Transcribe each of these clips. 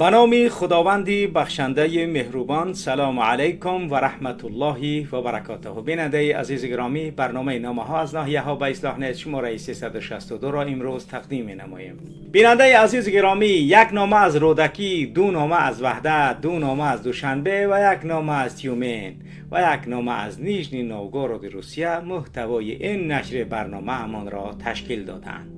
به نام خداوندی بخشنده مهربان. سلام علیکم و رحمت الله و برکاته. بیننده عزیز گرامی، برنامه نامه ها از ناحیه ها به اصلاح نت شماره 362 را امروز تقدیم نماییم. بیننده عزیز گرامی، یک نامه از رودکی، دو نامه از وحدت، دو نامه از دوشنبه و یک نامه از تیومن و یک نامه از نیژنی نوگورود روسیه محتوای این نشر برنامه همان را تشکیل دادند.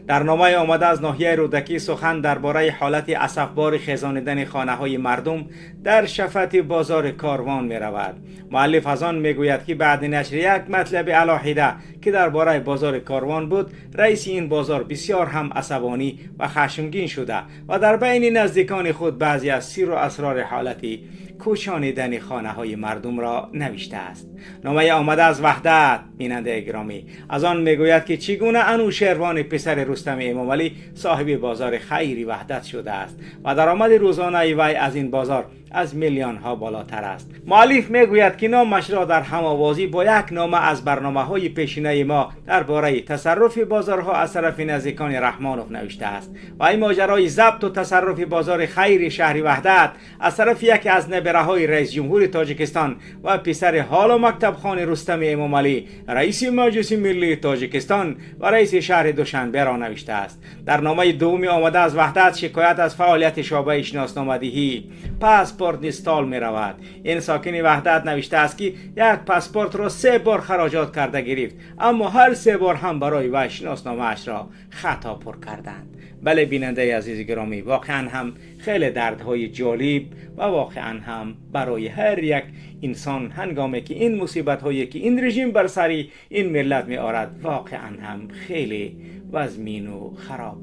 در نامه آمده از ناحیه رودکی سخن درباره حالت اسفبار خزانیدن خانه های مردم در شفت بازار کاروان می رود. مؤلف از آن می گوید که بعد نشر یک مطلب علاهیده که درباره بازار کاروان بود، رئیس این بازار بسیار هم عصبانی و خشمگین شده و در بین نزدیکان خود بعضی از سر و اسرار حالتی کوشانیدن خانه های مردم را نوشته است. نامه آمده از وحدت، بیننده گرامی، از آن میگوید که چگونه انوشیروان پسر رستم امام علی صاحب بازار خیری وحدت شده است و درآمد روزانه وی از این بازار از میلیون ها بالاتر است. مؤلف میگوید که نامش را در هم‌آوازی با یک نامه از برنامه‌های پیشینه ما درباره تصرف بازارها از طرف نزدیکان رحمانوف نوشته است و این ماجرای ضبط و تصرف بازار خیر شهر وحدت از طرف یکی از نبره‌های رئیس جمهور تاجیکستان و پسر حالا مکتب خان رستم امام علی، رئیس مجلس ملی تاجیکستان و رئیس شهر دوشنبه را نوشته است. در نامه دومی آمده از وحدت شکایت از فعالیت شعبه شناسنامه‌دهی پاسپورت نیستال می رود. این ساکن وحدت نوشته است که یک پاسپورت را 3 بار خراجات کرده گرفت، اما هر 3 بار هم برای وی شناسنامه اش را خطا پر کردند. بله بیننده عزیز گرامی، واقعا هم خیلی دردهای جالب و واقعا هم برای هر یک انسان هنگامی که این مصیبت هایی که این رژیم بر سری این ملت می آورد واقعا هم خیلی وزمین و خراب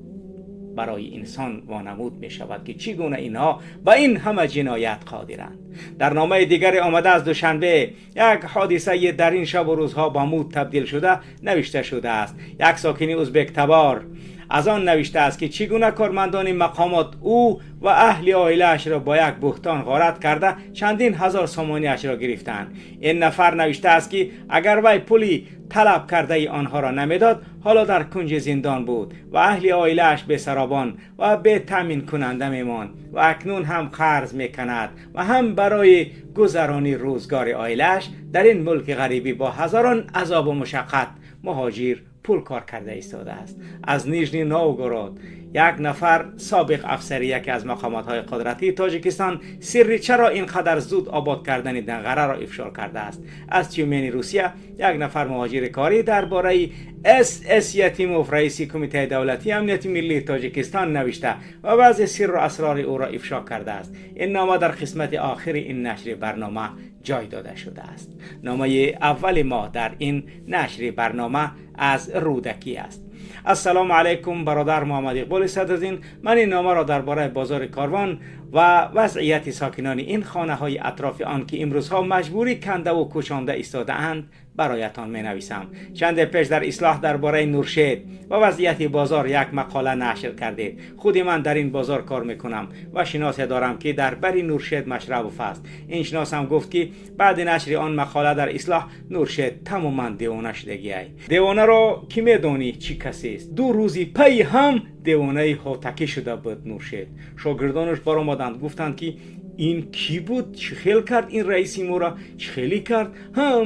برای انسان وانمود می شود که چگونه اینها با این همه جنایت قادرند. در نامه دیگر آمده از دوشنبه، یک حادثه در این شب و روزها با موت تبدیل شده نوشته شده است. یک ساکن ازبک تبار از آن نوشته است که چگونه کارمندان مقامات او و اهل عائله‌اش را با یک بهتان غارت کرده چندین هزار سامانی اش را گرفتند. این نفر نوشته است که اگر وی پولی طلب کرده آنها را نمیداد، حالا در کنج زندان بود و اهل عائله‌اش به سرابان و به تامین کننده میماند و اکنون هم قرض میکند و هم برای گذرانی روزگار عائله‌اش در این ملک غریبی با هزاران عذاب و مشقت مهاجر پول کار کرده ایستاده است. از نیژنی نوگورود یک نفر سابق افسر یکی از مقامات‌های قدرتی تاجیکستان سری چرا اینقدر زود آباد کردن دنغره را افشا کرده است. از تیومن روسیه یک نفر مهاجر کاری درباره اس یتیموف رئیس کمیته دولتی امنیت ملی تاجیکستان نوشته و بعض سر و اسرار او را افشا کرده است. این نامه در قسمت آخر این نشر برنامه جای داده شده است. نامه اول ما در این نشر برنامه از رودکی است. السلام علیکم برادر محمد اقبال صدرزین. من این نامه را درباره بازار کاروان و وضعیت ساکنان این خانه های اطراف آن که امروزها مجبوری کنده و کشانده ایستاده اند برایتان می نویسم. چند پیش در اصلاح درباره نورشید و وضعیت بازار یک مقاله نشر کردید. خود من در این بازار کار میکنم و شناس دارم که در بری نورشید مشرب است. این شناس هم گفت که بعد نشر آن مقاله در اصلاح نورشید تماما دیوانه شدگی ای. دیوانه را کی میدانی چی کسی است؟ 2 روزی پی هم دیوانه هاتکی شده بود نورشید. شاگردانش برآمدند گفتند که این کی بود؟ چه خیل کرد این رئیس مورا؟ چه خیلی کرد؟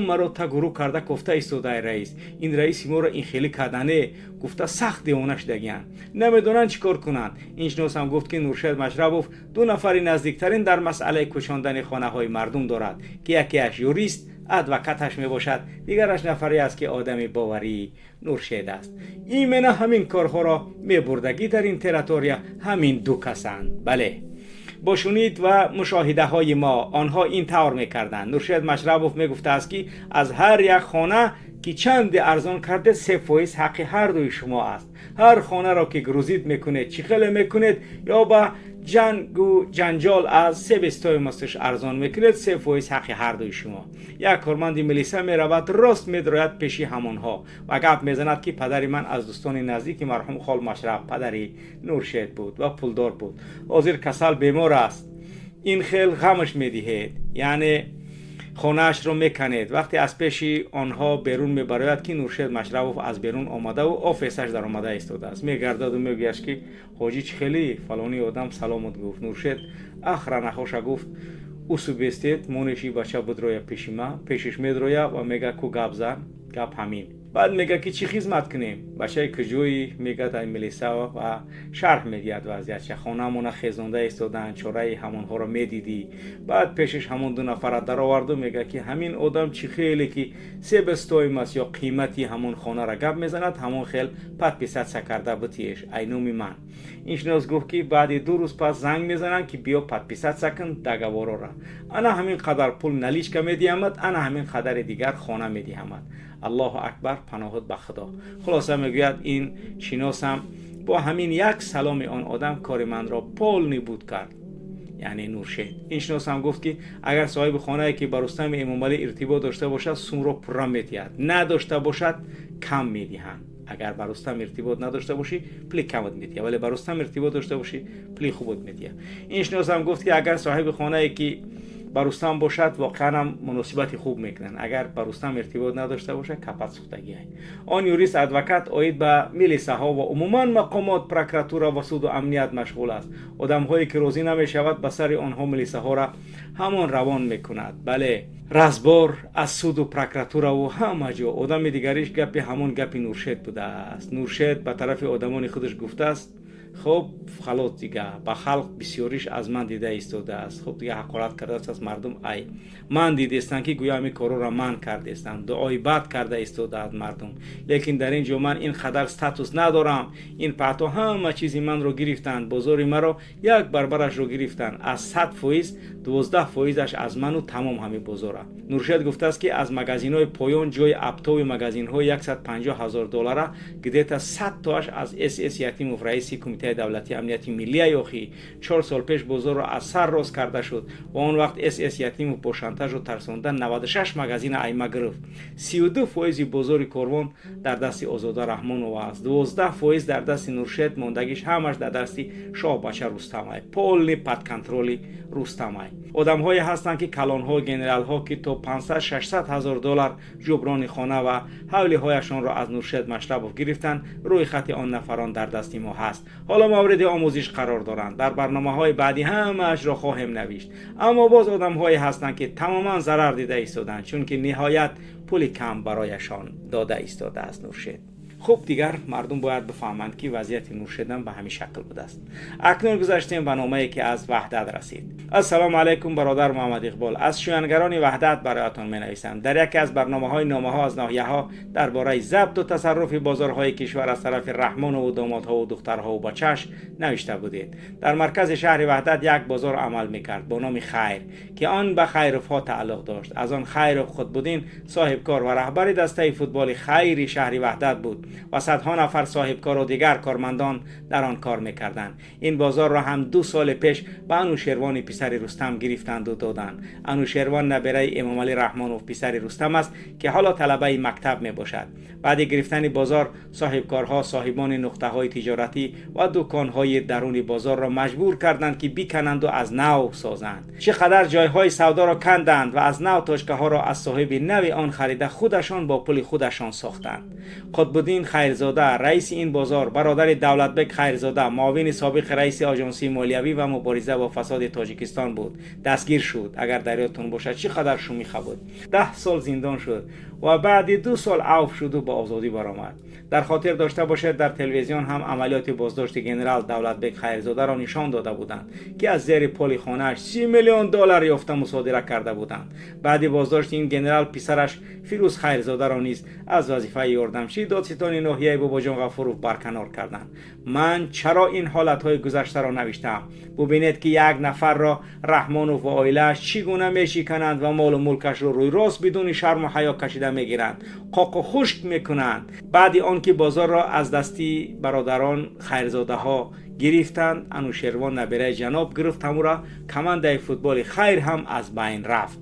مرا تگرو کرده گفته ایستاده رئیس. این رئیس مورا این خیلی کردنه گفته سخت دیوانه شدگیان، نمیدونن چیکار کنند. این شناس هم گفت که نورشید مشربوف 2 نفر نزدیکترین در مسئله کشاندن خانه های مردم دارد که یکیش یوریست ادوکاتش می باشد، دیگرش نفری است که آدمی باوری نورشید است. ایمنه همین کارها را می بردگی در این تریتوریا همین 2 کسند. بله، با شنید و مشاهده های ما آنها این طور میکردند. نورشید مشربوف میگفته است که از هر یک خانه که چند ارزان کرده 3% حق هر دوی شما است. هر خانه را که گروزید میکنید چخله میکنید یا با جنگ و جنجال از 3 مستش ارزان میکنید 3% حق هر دوی شما. یک کارمند ملیسه میرود راست میدراید پیشی همانها و گپ میزند که پدر من از دوستان نزدیک مرحوم خال مشرب پدری نورشید بود و پولدار بود. حاضر کسل بیمار است. این خیل غمش میدهید. یعنی خانه‌اش رو میکنید. وقتی از پیش آنها بیرون میبراید که نورشید مشربوف از بیرون آمده و آفیسش در آمده ایستاده است. میگردد و میگوید که حاجی چه خیلی فلانی آدم سلامت گفت. نورشید آخر نخوشه گفت اوسو بیستید مونشی بچه بود روی پیش ما پیشش میدرویه و میگه کو گپ زن گپ همین. بعد میگه که چی خدمت کنیم. بچه کجویی میگه در ملیسا و شرح میدید وضعیت چه. خانه‌مون خیزونده ایستادن چوره همونها رو میدیدی. بعد پیشش همون دو نفر در آورد و میگه که همین آدم چی خیلی که سه بستویم است یا قیمتی همون خانه را گپ میزند همون خیل پد پیصد سکرده بتیش اینومی من. این شناس گفت که بعد 2 روز پس زنگ میزنن که بیا پد پیصد سکن دگوارو را. انا همین قدر پول نلیش که میدیمت انا همین قدر دیگر خانه میدیمت. الله اکبر پناهت به خدا. خلاصه میگوید این شناسم با همین یک سلام آن آدم کار من را پول نبود کرد، یعنی نورشید. این شناسم گفت که اگر صاحب خانه‌ای که با رستم امامعلی ارتباط داشته باشد سوم را پر میدهد، نداشته باشد کم میدهند. اگر با رستم ارتباط نداشته باشی پلی کمت میدهد، ولی با رستم ارتباط داشته باشی پلی خوبت میدهد. این شناسم گفت که اگر صاحب خانه‌ای که با رستم باشد واقعا مناسبت خوب میکنن، اگر با رستم ارتباط نداشته باشه کپت سوختگی های. آن یوریست ادوکات اوید به میلیسه ها و عموما مقامات پروکراتورا و سود و امنیت مشغول است. آدم هایی که روزی نمیشود به سر آنها میلیسه ها را همان روان میکند. بله رزبار از سود و پروکراتورا و همه جا. آدم دیگریش گپی همون گپی نورشید بوده است. نورشید به طرف آدمان خودش گفته است خب خلاص دیگه با خلق بسیاریش از من دیده ایستاده است. خب دیگه حقارت کرده است از مردم. ای من دیدستن که گویا می کارو را من کرده استم، دعای بد کرده ایستاده از مردم. لیکن در اینجا من این قدر استاتوس ندارم. این پاتو همه چیزی من رو گرفتن، بازاری مرا یک برابرش رو گرفتن. از 100% 12%ش از منو تمام همین بازاره. نورشید گفته است که از مگزین‌های پایان جای اپتوی مگزین‌های $150,000 گدیت 100 تاش از اس یتیم و رئیس کمیته دولتی امنیت ملی یاخی 4 سال پیش بازار را از سر راست کرده شد و اون وقت اس یتیم و پرسانتاژ رو ترسوندن 96 مگزین ایمه گرفت. 32% بازار کاروان در دست آزاده رحمان و از 12% در دست نورشید ماندگیش همش در دست شاه بچه رستمای. پول پد کنترل رستمای. آدم‌هایی هستند که کلان‌ها گنرال‌ها که تا 500-600 هزار دلار جبران خانه و حوله هایشان را از نورشید مشربوف گرفتن. روی خط آن نفران در دست ما هست. حالا مورد آموزش قرار دارند. در برنامه‌های بعدی همه‌اش را خواهیم نوشت. اما باز آدم‌هایی هستند که تماما ضرر دیده ایستادند، چون که نهایت پول کم برایشان داده ایستاده است نورشید. خب دیگر مردم باید بفهمند که وضعیت نورشید به همین شکل بوده است. اکنون گذاشتیم به نامه‌ای که از وحدت رسید. السلام علیکم برادر محمد اقبال، از شوینگران وحدت برایتان می‌نویسم. در یکی از برنامه‌های نامه‌ها از ناحیه‌ها درباره ضبط و تصرف بازارهای کشور از طرف رحمان و دامادها و دخترها و بچه‌اش نوشته بودید. در مرکز شهر وحدت یک بازار عمل می‌کرد با نام خیر که آن به خیرف‌ها تعلق داشت. از آن خیر خودبودین صاحب کار و رهبر دسته فوتبال خیر شهر وحدت بود و صدها نفر صاحب کار و دیگر کارمندان در آن کار میکردند. این بازار را هم 2 سال پیش به انوشیروان پسر رستم گرفتند و دادند. انوشیروان نبره امامعلی رحمانوف پسر رستم است که حالا طلبه مکتب می باشد. بعد گرفتن بازار صاحب کارها صاحبان نقطه های تجارتی و دکان های درون بازار را مجبور کردند که بیکنند و از نو سازند. چقدر جایهای سودا را کندند و از نو تاشکه ها را از صاحب نو آن خریده خودشان با پول خودشان ساختند. قطب‌الدین خیرزاده رئیس این بازار، برادر دولتبک خیرزاده معاون سابق رئیس آژانسی مالیوی و مبارزه با فساد تاجیکستان بود. دستگیر شد. اگر در یادتون باشد چقدر شومیخه بود. 10 سال زندان شد و بعد 2 سال عفو شد و با آزادی برآمد. در خاطر داشته باشد در تلویزیون هم عملیات بازداشت گنرال دولتبک خیرزاده را نشان داده بودند که از زیر پل خانه‌اش 30 میلیون دلار یافته مصادره کرده بودند. بعد بازداشت این گنرال پسرش فیروز خیرزاده را نیز از وظیفه یاردمچی دادستان ناحیه باباجان غفورov برکنار کردند. من چرا این حالت‌های گذشته را نوشتم؟ ببینید که یک نفر را رحمانوف و عائله‌اش چگونه میشکنند و مال و ملکش را روی راست بدون شرم و حیا کشیده میگیرند، قاق و خشک میکنند. بعد آن که بازار را از دستی برادران خیرزاده ها گرفتند، انوشیروان نبره جناب گرفت همو را کمانده فوتبال خیر هم از بین رفت.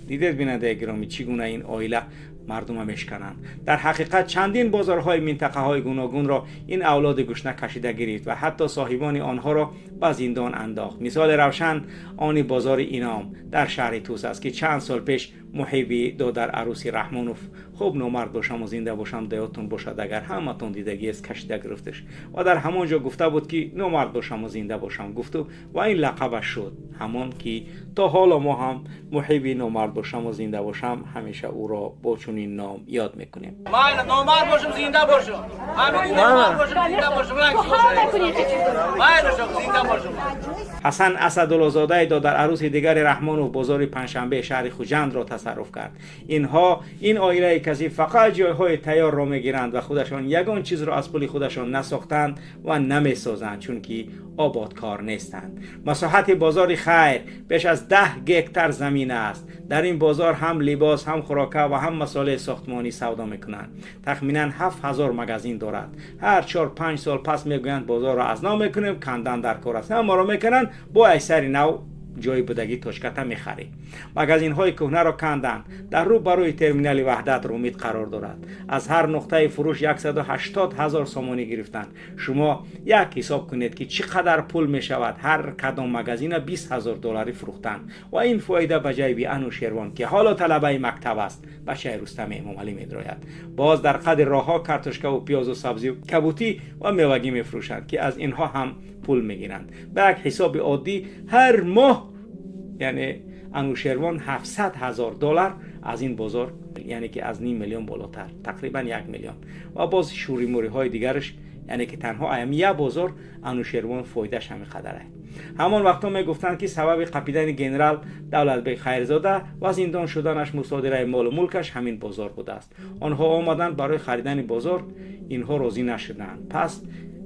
دیدید بیننده گرامی چگونه این عائله مردم میشکنند. در حقیقت چندین بازارهای منطقه های گوناگون را این اولاد گشنه کشیده گرفت و حتی صاحبان آنها را به زندان انداخت. مثال روشن آن بازار اینام در شهر توس است که چند سال پیش محبی دادر عروسی رحمانوف خوب نامرد باشم و زنده باشم دیاتون باشد اگر همتون دیدگی است کشیده گرفتش و در همانجا گفته بود که نامرد باشم و زنده باشم گفت و این لقبش شد، همان که تا حالا ما هم محبی نامرد باشم و زنده باشم همیشه او را با چنین نام یاد میکنیم. من نامرد باشم زنده باشم، همین نامرد باشم زنده باشم، زنده باشم. حسن اسدالله زاده دادر عروس دیگر رحمانوف بازار پنجشنبه شهر خوجند را تصرف کرد. این عائله کسی فقط جایهای تیار را میگیرند و خودشان یگان چیز را از پول خودشان نساختند و نمیسازند چون که آبادکار نیستند. مساحت بازار خیر بیش از 10 هکتار زمین است. در این بازار هم لباس، هم خوراک و هم مسائل ساختمانی سودا میکنند. تخمینا 7000 مغازین دارد. هر 4-5 سال پس میگویند بازار را از نو میکنیم، کندن در کار است. ما را میکنند با اثر نو جای بودگی تشکته میخری. مغازین های کهنه را کندن. در رو برای ترمینال وحدت رومید قرار دارد. از هر نقطه فروش 180,000 سومانی گرفتند. شما یک حساب کنید که چقدر پول می شود هر کدام مغازین 20,000 دلاری فروختن و این فایده به جیب انوشیروان که حالا طلبه مکتب است بچه رستم امامعلی میدراید. باز در قد راهها کارتوشکا و پیاز و سبزی و کبوتی و میوگی میفروشند که از اینها هم پول میگیرند. به یک حساب عادی هر ماه یعنی انوشیروان 700,000 دلار از این بازار، یعنی که از 5 میلیون بالاتر، تقریبا 1 میلیون. و باز شوری موری های دیگرش، یعنی که تنها یه بازار انوشیروان فایدهش همین قدره. همان وقتا می گفتند که سبب قپیدن گنرال دولتبک خیرزاده و زندان شدنش مصادره مال و ملکش همین بازار بوده است. آنها آمدند برای خریدن بازار، اینها راضی نشدند، پس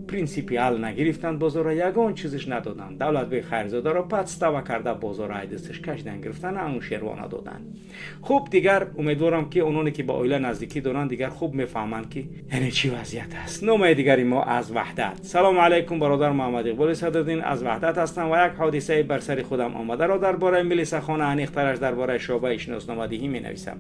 پرینسیپیال نگرفتند، بازار را یگان چیزش ندادند. دولتبک خیرزاده را پدستوا کرده بازار را دستش کشیدن گرفتن انوشیروان دادند. خوب دیگر امیدوارم که اونانی که با اویله نزدیکی دارند دیگر خوب میفهمند که یعنی چی وضعیت است. نام دیگری ما از وحدت. سلام علیکم، برادر محمد اقبال صدرالدین از وحدت هستم و یک حادثه بر سر خودم آمده را درباره ملیسخانه انیخترش درباره شعبه شناسنامه‌دهی می نویسم.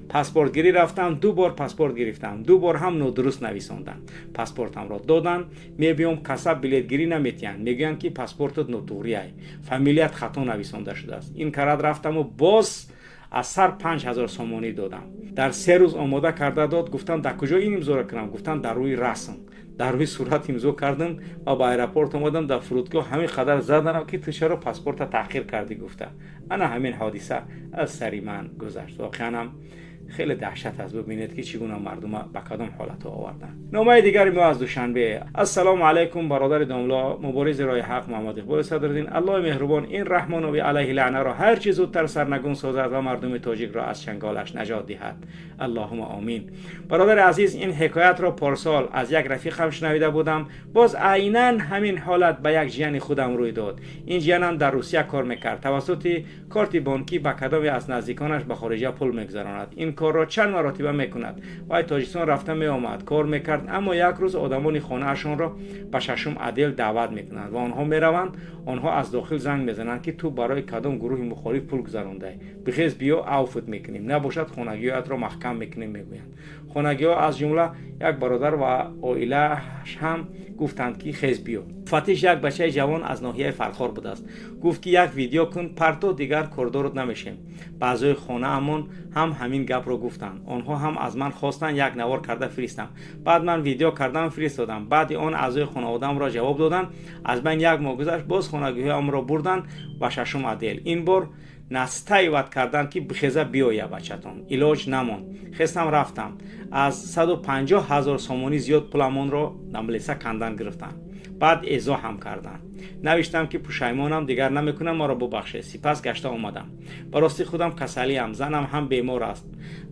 پاسپورت گیری رفتم، 2 بار پاسپورت گرفتم، 2 بار هم نادرست نویساندن. پاسپورتم را دادن، میبیم کسب بلیت گیری نمیتین، میگن که پاسپورتت نوتوریه، فامیلیت خطا نویسانده شده است. این کارت رفتم و باز از سر 5,000 سومانی دادم. در 3 روز آماده کرده داد. گفتم در کجا این امضا کنم؟ گفتم در روی رسم، در روی صورت امضا کردم و با ایرپورت اومدم. در فرودگاه همین قدر زدن که تو چرا پاسپورت تأخیر کردی؟ گفته انا همین حادثه از سری من گذشت. واقعا خیلی دهشت است ببینید که چگونه مردم به کدام حالت آوردن. نامه دیگری ما از دوشنبه. السلام علیکم برادر داملا، مبارز راه حق محمد اقبال صدرالدین. الله مهربان این رحمانوی علیه لعنه را هر چیز زودتر سرنگون سازد و مردم تاجیک را از چنگالش نجات دهد. اللهم آمین. برادر عزیز، این حکایت را پارسال از یک رفیقم شنیده بودم. باز عیناً همین حالت به یک جن خودم روی داد. این جنم در روسیه کار میکرد. توسط کارت بانکی به کدام از نزدیکانش به خارجه پول میگذراند. این کار را چند مرتبه میکند. و تاجیکستان رفته می آمد، کار میکرد، اما یک روز آدمان خانه اشان را به ششم عدل دعوت میکنند و آنها میروند. آنها از داخل زنگ میزنند که تو برای کدام گروه مخالف پول گذرانده، بخیز بیا عفوت میکنیم، نباشد خانگیات را محکم میکنیم میگویند. خانگی‌ها از جمله یک برادر و عائله‌اش هم گفتند که خیز بیا. فتیش یک بچه جوان از ناحیه فرخار بود است. گفت که یک ویدیو کن، پرتو دیگر کردورت نمیشیم. بعضی خانه امون هم همین گپ رو گفتند. آنها هم از من خواستن یک نوار کرده فرستم. بعد من ویدیو کردم فرستادم. بعد آن اعضای خانواده‌ام را جواب دادن. از من یک ماه گذشت، باز خانگی‌هام را بردن و ششم عدل. این بار نستایوت کردن که بخیزه بیایا بچه‌تون، علاج نمان. خستم رفتم. از 150,000 سومانی زیاد پولمون را نملیسه کندن گرفتن. بعد ازا هم کردن. نوشتم که پشیمانم، دیگر نمیکنم، ما را ببخشید. سپس گشته آمدم. براستی خودم کسلیم، زنم هم بیمار است،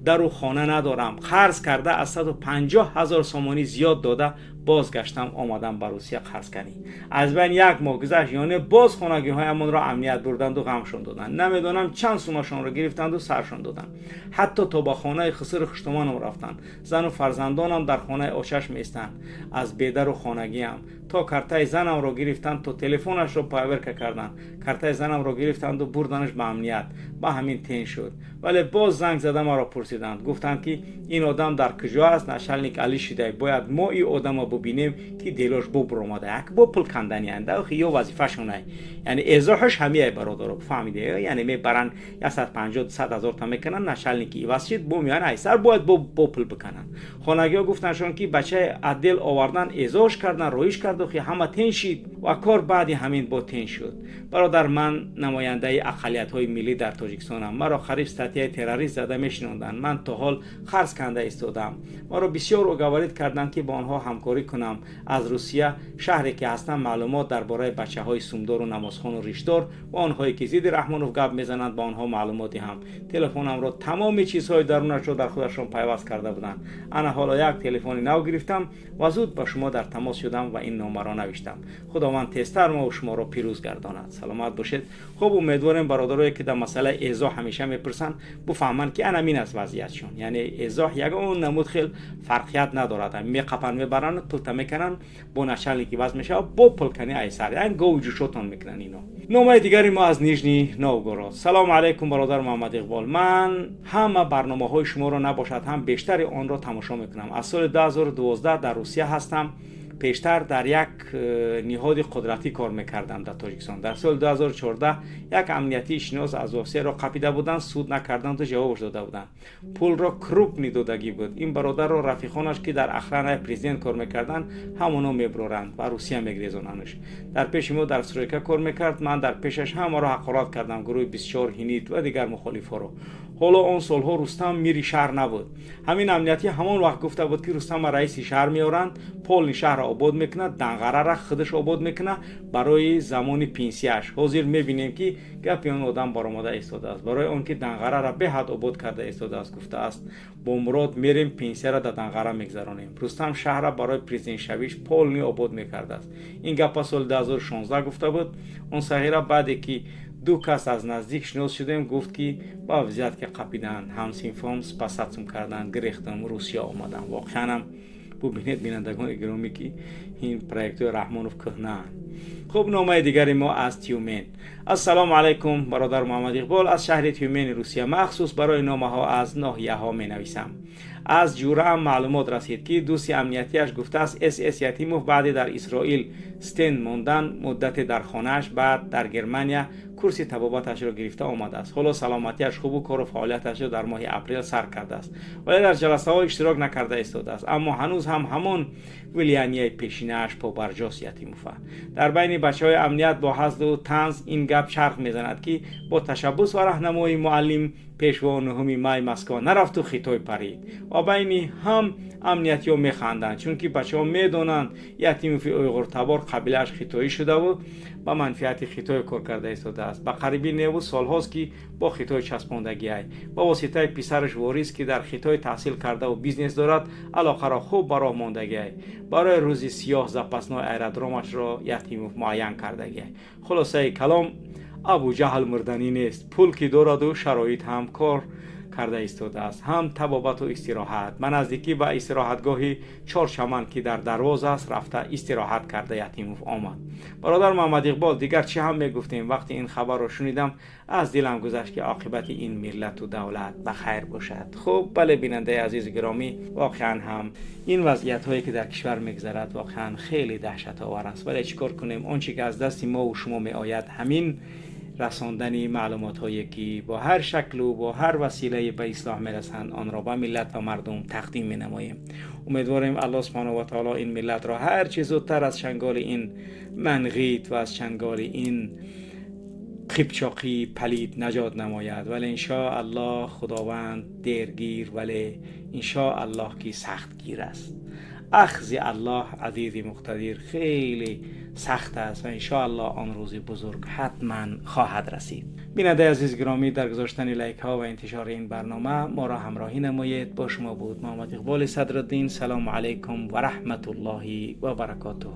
در و خانه ندارم. خرج کرده از 150,000 سومانی زیاد داده بازگشتم آمدم بر روسیه خرج کنی. از بین یک ماه گذشت، یعنی باز خانگی‌هایمان را امنیت بردند و غمشون دادند. نمیدونم چند سومشون را گرفتند و سرشون دادند. حتی تا با خانه خسر خشتمانم رفتند. زن و فرزندانم در خانه آشش میستند. از بیدر و خانگیم تا کرته زنم را گرفتند تا تلفنش رو پاورک کردن، کارت زنم رو گرفتند و بردنش به امنیت. با همین تین شد. ولی باز زنگ زدم مرا پرسیدند، گفتند که این آدم در کجا است؟ نشالنیک علی شده، باید ما این آدم رو ببینیم که دلش ببرماده یک با پول کندنی انده و خیلی وظیفه شونه. یعنی ازاحش همیه برادر فهمیده، یعنی میبرن 150-200 هزار تا میکنن، نشالنیکی واسید بو میان ایسر باید با پول بکنن. خانگی گفتنشون که بچه عدل آوردن ازاش کردن، رویش کرد و خیلی همه تین شد و کار بعدی همین با تین شد. برادر من نماینده اقلیت های ملی در تاجیکستانم. مرا خریب ستیه تروریست زده میشنوندن. من تا حال خرج کنده ایستادم. مرا بسیار اگاورید کردند که با آنها همکاری کنم. از روسیه شهری که هستم معلومات درباره بچه های سومدار و نمازخوان و ریشدار و آنهایی که زید رحمانوف گپ میزنند با آنها معلوماتی هم. تلفنم را تمام چیزهای درونش را در خودشون پیوست کرده بودند. انا حالا یک تلفن نو گرفتم و زود با شما در تماس شدم و این نامه را نوشتم. خداوند تستر ما و شما را پیروز گرداند. سلامت باشید. خب امیدوارم برادرایی که در مسئله ازاح همیشه میپرسن بفهمن که انا مین از وضعیتشون. یعنی ازاح یگان نمود خیل فرقیت ندارد. میقپن میبرن پلت میکنن با نشالنیکی وضع میشه با پلکنی ایسر، یعنی گوجوشتون میکنن اینا. نامه دیگری ما از نیژنی نوگوراد. سلام علیکم برادر محمد اقبال. من همه برنامه‌های شما را نباشد هم بیشتر آن را تماشا میکنم. از سال 2012 در روسیه هستم. پیشتر در یک نهاد قدرتی کار میکردم در تاجیکستان. در سال 2014 یک امنیتی شناس از روسیه را قاپیده بودند، سود نکردند و جوابش داده بودند. پول را کروپ ندادگی بود. این برادر را رفیقانش که در اخرانه پرزیدنت کار میکردند همونو میبرورند و روسیه میگریزوننش. در پیش ما در سرویکا کار میکرد. من در پیشش همه را حقارت کردم، گروه 24 هینیت و دیگر مخالفا رو. حالا اون سالها رستم میری شهر نبود. همین امنیتی همون وقت گفته بود که رستم رئیس شهر میارند، پول شهر آباد میکنه، دنغره را خودش آباد میکنه برای زمان پنسیاش. حاضر میبینیم که گپی اون آدم برآمده ایستاده است. برای اون که دنغره را به حد آباد کرده ایستاده است، گفته است با مراد میریم پنسیا را در دنغره میگذرانیم. رستم شهر را برای پرزیدنت شویش پول نی آباد میکرده است. این گپ سال 2016 گفته بود. اون صحیرا بعدی که دو کس از نزدیک شناس شدیم گفت که با وضعیت که قپیدن همسینفام سپاساتم کردن، گریختم روسیه آمدن. واقعا هم ببینید بینندگان گرامی که این پروژه رحمانوف کهنه. خب نامه دیگری ما از تیومن. السلام علیکم برادر محمد اقبال. از شهر تیومن روسیه مخصوص برای نامه ها از ناحیه ها می نویسم. از جوره هم معلومات رسید که دوست امنیتیش گفته است اس یتیموف بعد در اسرائیل استن موندن مدت در خانهش، بعد در گرمانیا کرسی طبابتش را گرفته آمده است. حالا سلامتیش خوب و کار و فعالیتش را در ماه اپریل سر کرده است، ولی در جلسه ها اشتراک نکرده ایستاده است. اما هنوز هم همان ویلیانی پیشینه‌اش پابرجاست یتیموف. در بین بچه‌های امنیت با حسد و طنز این گپ چرخ میزند که با تشبث و راهنمایی معلم پیشوا نهمی مای مسکو نرفت و خیتوی پرید و بین هم امنیتی ها میخندند، چون که بچه ها میدونند یتیموف اویغور تبار قبیلهش خیتویی شده و با منفیت خیتوی کار کرده ایستاده است. با قریبی 9 سال هاست که با خیتوی چسباندگی است. با واسطه پسرش واریس که در خیتوی تحصیل کرده و بیزنس دارد علاقه را خوب براه ماندگی است. برای روزی سیاه زپسنای ایرودرومش را یتیموف معین کردگی است. خلاصه کلام ابو جهل مردنی نیست. پول که دارد و شرایط هم کار کرده ایستاده است، هم طبابت و استراحت. من نزدیکی به استراحتگاهی چهارچمن که در دروازه است رفته استراحت کرده یتیموف آمد. برادر محمد اقبال دیگر چی هم میگفتیم؟ وقتی این خبر را شنیدم از دلم گذشت که عاقبت این ملت و دولت بخیر باشد. خب بله بیننده عزیز گرامی، واقعا هم این وضعیت هایی که در کشور میگذرد واقعا خیلی دهشت آور است، ولی چیکار کنیم؟ آنچه که از دست ما و شما می آید همین رساندن معلومات هایی که با هر شکل و با هر وسیله به اصلاح میرسند آن را به ملت و مردم تقدیم می نماییم. امیدواریم الله سبحانه و تعالی این ملت را هر چه زودتر از چنگال این منغیت و از چنگال این قیبچاقی پلید نجات نماید. ولی انشاء الله خداوند دیرگیر، ولی انشاء الله کی سخت گیر است. اخذ الله عزیز مقتدر خیلی سخت است و انشاء الله آن روز بزرگ حتما خواهد رسید. بیننده عزیز گرامی، در گذاشتن لایک ها و انتشار این برنامه ما را همراهی نمایید. با شما بود محمد اقبال صدرالدین. سلام علیکم و رحمت الله و برکاته.